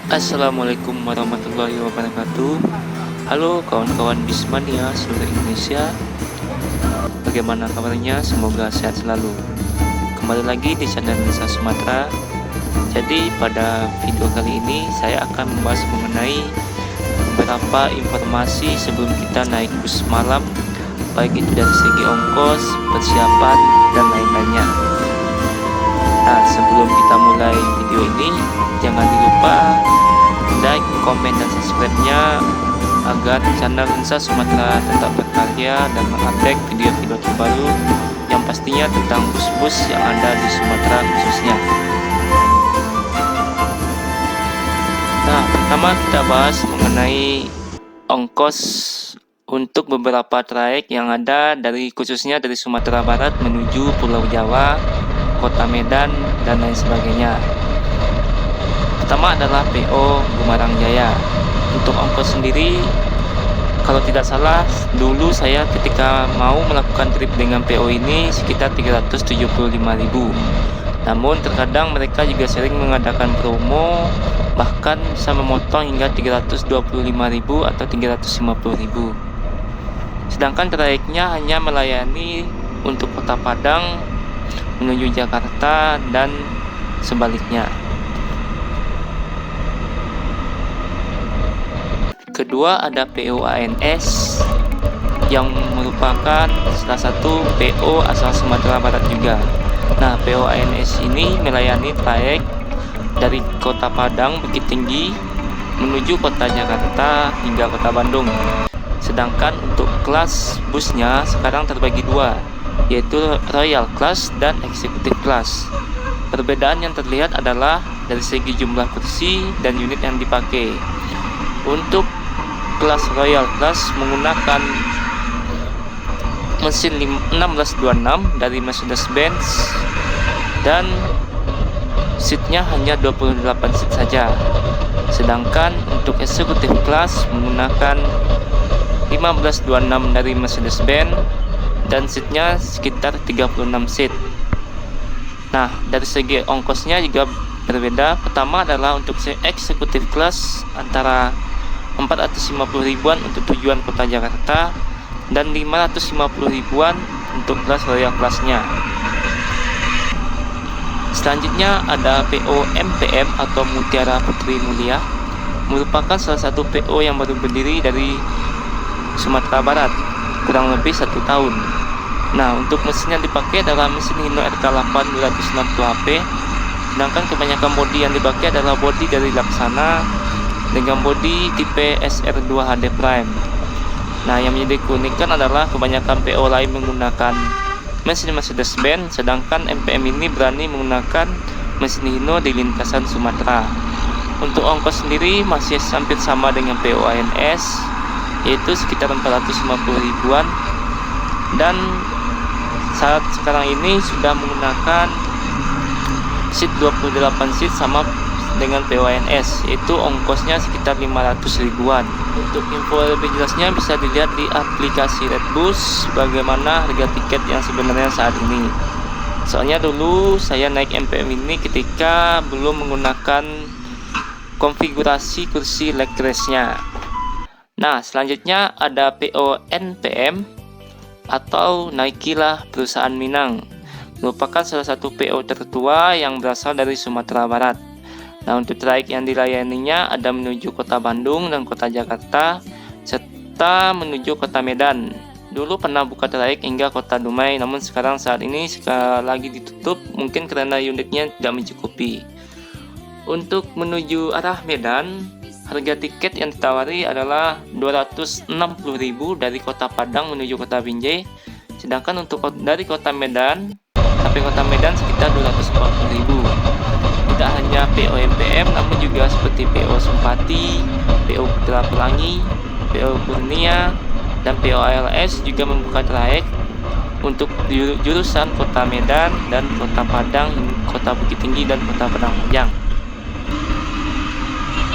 Assalamualaikum warahmatullahi wabarakatuh. Halo kawan-kawan Bismania seluruh Indonesia. Bagaimana kabarnya? Semoga sehat selalu. Kembali lagi di channel Desa Sumatera. Jadi pada video kali ini saya akan membahas mengenai beberapa informasi sebelum kita naik bus malam, baik itu dari segi ongkos, persiapan, dan lain-lainnya. Nah, sebelum kita mulai video ini, jangan lupa like, komen, dan subscribe-nya agar channel Desa Sumatera tetap berkarya dan mengupdate video-video terbaru yang pastinya tentang bus-bus yang ada di Sumatera khususnya. Nah, pertama kita bahas mengenai ongkos untuk beberapa trayek yang ada khususnya dari Sumatera Barat menuju Pulau Jawa, Kota Medan, dan lain sebagainya. Pertama adalah PO Gumarang Jaya. Untuk ongkos sendiri, kalau tidak salah, dulu saya ketika mau melakukan trip dengan PO ini sekitar 375.000. Namun terkadang mereka juga sering mengadakan promo, bahkan bisa memotong hingga 325.000 atau 350.000. Sedangkan trayeknya hanya melayani untuk Kota Padang menuju Jakarta dan sebaliknya. Kedua ada PO ANS yang merupakan salah satu PO asal Sumatera Barat juga. Nah, PO ANS ini melayani trayek dari Kota Padang Bukit Tinggi menuju Kota Jakarta hingga Kota Bandung. Sedangkan untuk kelas busnya sekarang terbagi dua, yaitu Royal Class dan Executive Class. Perbedaan yang terlihat adalah dari segi jumlah kursi dan unit yang dipakai. Untuk kelas Royal Class menggunakan mesin 1626 dari Mercedes-Benz dan seatnya hanya 28 seat saja. Sedangkan untuk Executive Class menggunakan 1526 dari Mercedes-Benz dan seatnya sekitar 36 seat. Nah, dari segi ongkosnya juga berbeda. Pertama adalah untuk Executive Class antara 450 ribuan untuk tujuan Kota Jakarta dan 550 ribuan untuk kelas Royal Class-nya. Selanjutnya ada PO MPM atau Mutiara Putri Mulia, merupakan salah satu PO yang baru berdiri dari Sumatera Barat, kurang lebih 1 tahun. Nah, untuk mesin yang dipakai adalah mesin Hino RK8 260 HP, sedangkan kebanyakan bodi yang dipakai adalah bodi dari Laksana dengan bodi tipe SR2 HD Prime. Nah, yang menjadi keunikan adalah kebanyakan PO lain menggunakan mesin Mercedes-Benz, sedangkan MPM ini berani menggunakan mesin Hino di lintasan Sumatera. Untuk ongkos sendiri masih hampir sama dengan PO ANS, yaitu sekitar 450 ribuan, dan saat sekarang ini sudah menggunakan seat 28 seat sama dengan PO ANS, yaitu ongkosnya sekitar 500 ribuan. Untuk info lebih jelasnya bisa dilihat di aplikasi Redbus bagaimana harga tiket yang sebenarnya saat ini. Soalnya dulu saya naik MPM ini ketika belum menggunakan konfigurasi kursi leg rest-nya. Nah, selanjutnya ada PO NPM atau Naikilah Perusahaan Minang, merupakan salah satu PO tertua yang berasal dari Sumatera Barat. Nah, untuk trayek yang dilayaninya ada menuju Kota Bandung dan Kota Jakarta serta menuju Kota Medan. Dulu pernah buka trayek hingga Kota Dumai, namun sekarang saat ini lagi ditutup, mungkin karena unitnya tidak mencukupi. Untuk menuju arah Medan, harga tiket yang ditawari adalah 260.000 dari Kota Padang menuju Kota Binjai. Sedangkan untuk dari Kota Medan sampai Kota Medan sekitar 240.000. Tidak hanya PO MPM, namun juga seperti PO Sumpati, PO Putra Pelangi, PO Kurnia, dan PO ALS juga membuka trayek untuk jurusan Kota Medan dan Kota Padang, Kota Bukit Tinggi, dan Kota Padang Panjang.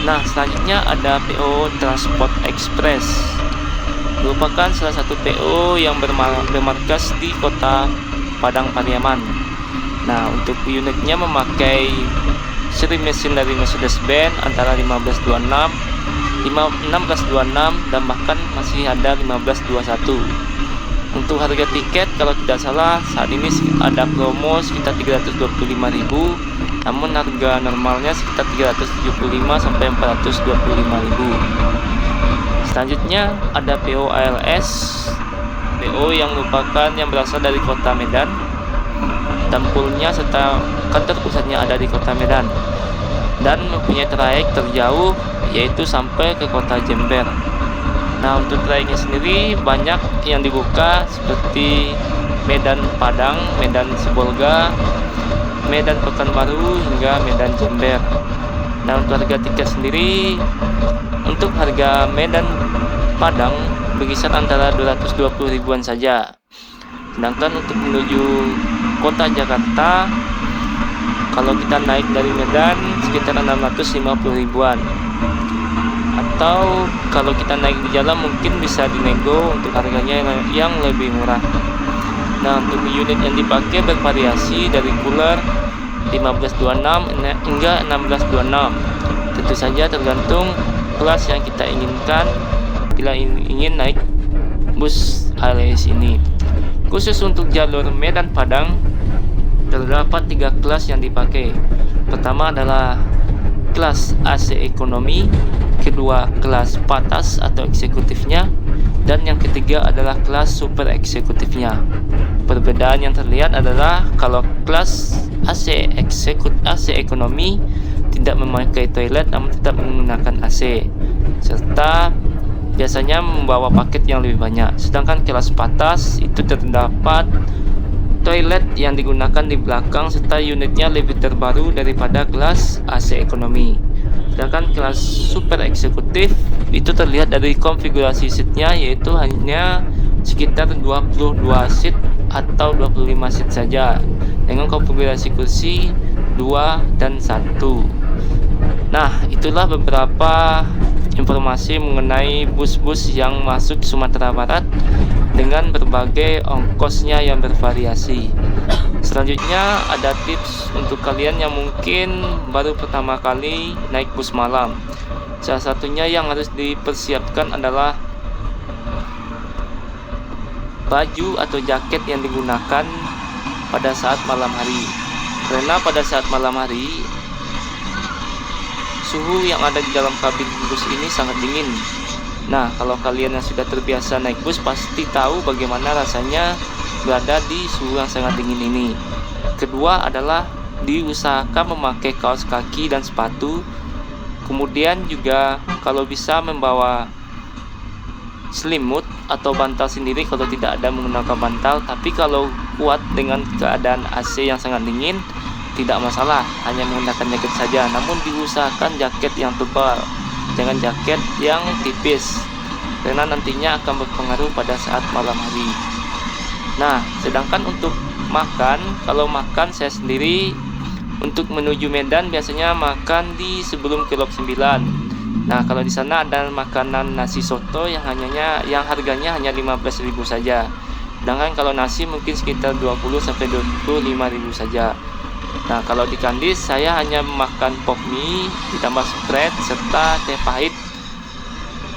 Nah, selanjutnya ada PO Transport Express, merupakan salah satu PO yang bermarkas di Kota Padang Pariaman. Nah, untuk unitnya memakai seri mesin dari Mercedes-Benz antara 1526, 1626 dan bahkan masih ada 1521. Untuk harga tiket kalau tidak salah saat ini ada promo sekitar 325.000, namun harga normalnya sekitar 375 sampai 425.000. Selanjutnya ada PO ALS, PO yang merupakan yang berasal dari kota Medan. Tempurnya serta kantor pusatnya ada di kota Medan dan mempunyai trayek terjauh yaitu sampai ke kota Jember. Nah, untuk trayeknya sendiri banyak yang dibuka seperti Medan Padang, Medan Sibolga, Medan Pekanbaru hingga Medan Jember. Nah, untuk harga tiket sendiri, untuk harga Medan Padang berkisar antara 220 ribuan saja. Sedangkan untuk menuju kota Jakarta, kalau kita naik dari Medan sekitar 650 ribuan. Atau kalau kita naik di jalan mungkin bisa dinego untuk harganya yang lebih murah. Nah, untuk unit yang dipakai bervariasi dari cooler 1526 hingga 1626. Tentu saja tergantung kelas yang kita inginkan bila ingin naik bus ALS ini. Khusus untuk jalur Medan Padang terdapat 3 kelas yang dipakai. Pertama adalah kelas AC ekonomi, kedua kelas patas atau eksekutifnya, dan yang ketiga adalah kelas super eksekutifnya. Perbedaan yang terlihat adalah kalau kelas AC ekonomi tidak memakai toilet namun tetap menggunakan AC, serta biasanya membawa paket yang lebih banyak. Sedangkan kelas patas itu terdapat toilet yang digunakan di belakang serta unitnya lebih terbaru daripada kelas AC ekonomi. Sedangkan kelas super eksekutif itu terlihat dari konfigurasi seatnya, yaitu hanya sekitar 22 seat atau 25 seat saja dengan konfigurasi kursi 2 dan 1. Nah, itulah beberapa informasi mengenai bus-bus yang masuk Sumatera Barat dengan berbagai ongkosnya yang bervariasi. Selanjutnya ada tips untuk kalian yang mungkin baru pertama kali naik bus malam. Salah satunya yang harus dipersiapkan adalah baju atau jaket yang digunakan pada saat malam hari. Karena pada saat malam hari suhu yang ada di dalam kabin bus ini sangat dingin. Nah, kalau kalian yang sudah terbiasa naik bus pasti tahu bagaimana rasanya berada di suhu yang sangat dingin ini. Kedua adalah diusahakan memakai kaos kaki dan sepatu. Kemudian juga kalau bisa membawa selimut atau bantal sendiri kalau tidak ada menggunakan bantal. Tapi kalau kuat dengan keadaan AC yang sangat dingin tidak masalah, hanya menggunakan jaket saja. Namun diusahakan jaket yang tebal, jangan jaket yang tipis, karena nantinya akan berpengaruh pada saat malam hari. Nah, sedangkan untuk makan, kalau makan saya sendiri untuk menuju Medan biasanya makan di sebelum ke Lok 9. Nah, kalau di sana ada makanan nasi soto yang harganya hanya 15.000 saja. Sedangkan kalau nasi mungkin sekitar 20 sampai 25.000 saja. Nah, kalau di Kandis saya hanya makan pop mie ditambah Sprite serta teh pahit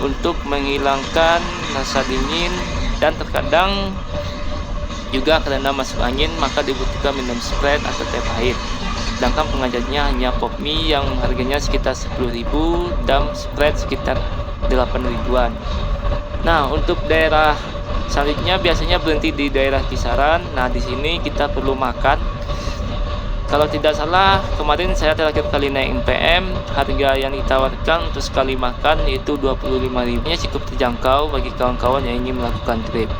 untuk menghilangkan rasa dingin, dan terkadang juga karena masuk angin maka dibutuhkan minum Sprite atau teh pahit. Sedangkan pengajarnya hanya pop mie yang harganya sekitar 10.000 dan Sprite sekitar 8.000-an. Nah, untuk daerah selanjutnya biasanya berhenti di daerah Kisaran. Nah, di sini kita perlu makan. Kalau tidak salah, kemarin saya terakhir kali naik MPM, harga yang ditawarkan untuk sekali makan yaitu 25.000. Cukup terjangkau bagi kawan-kawan yang ingin melakukan trip.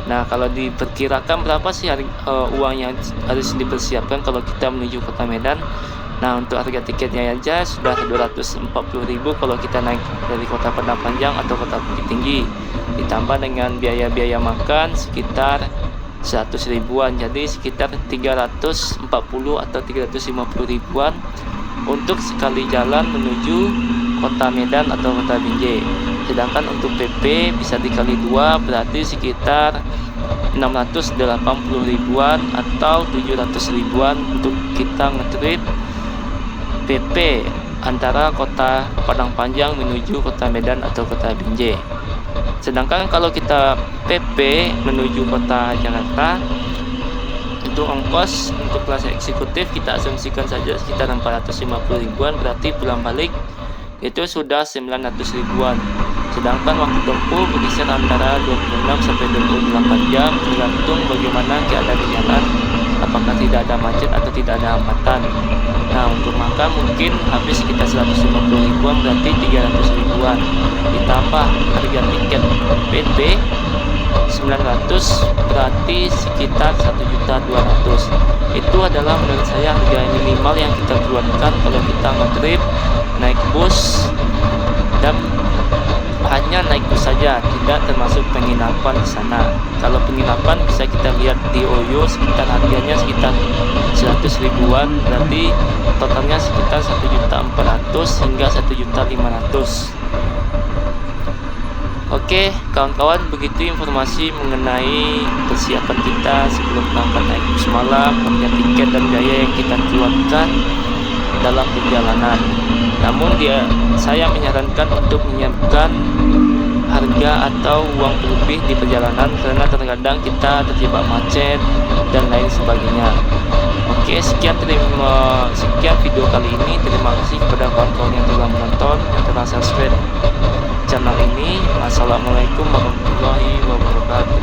Nah, kalau diperkirakan berapa sih uang yang harus dipersiapkan kalau kita menuju kota Medan? Nah, untuk harga tiketnya aja sudah 240.000 kalau kita naik dari kota Padang Panjang atau kota Bukit Tinggi. Ditambah dengan biaya-biaya makan sekitar 100 ribuan, jadi sekitar 340 atau 350 ribuan untuk sekali jalan menuju kota Medan atau kota Binjai. Sedangkan untuk PP bisa dikali 2 berarti sekitar 680 ribuan atau 700 ribuan untuk kita ngetrip PP antara kota Padang Panjang menuju kota Medan atau kota Binjai. Sedangkan kalau kita PP menuju kota Jakarta, untuk ongkos untuk kelas eksekutif kita asumsikan saja sekitar 450 ribuan, berarti pulang balik itu sudah 900 ribuan. Sedangkan waktu tempuh berkisar antara 26 sampai 28 jam tergantung bagaimana keadaan di jalan, apakah tidak ada macet atau tidak ada hambatan. Nah, untuk makan mungkin habis sekitar 150 ribuan, berarti 300 ribuan. Ditambah harga tiket PP 900, berarti sekitar 1.200.000. Itu adalah menurut saya harga minimal yang kita keluarkan kalau kita ngetrip naik bus, dan hanya naik bus saja, tidak termasuk penginapan di sana. Kalau penginapan bisa kita lihat di Oyo, sekitar harganya sekitar 100 ribuan, berarti totalnya sekitar 1.400.000 hingga 1.500.000. Oke kawan-kawan, begitu informasi mengenai persiapan kita sebelum berangkat naik bus malam, harga tiket dan biaya yang kita keluarkan dalam perjalanan. Namun saya menyarankan untuk menyiapkan harga atau uang lebih di perjalanan, karena terkadang kita terjebak macet dan lain sebagainya. Oke, sekian video kali ini. Terima kasih kepada kawan-kawan yang telah menonton, yang telah subscribe channel ini. Assalamualaikum warahmatullahi wabarakatuh.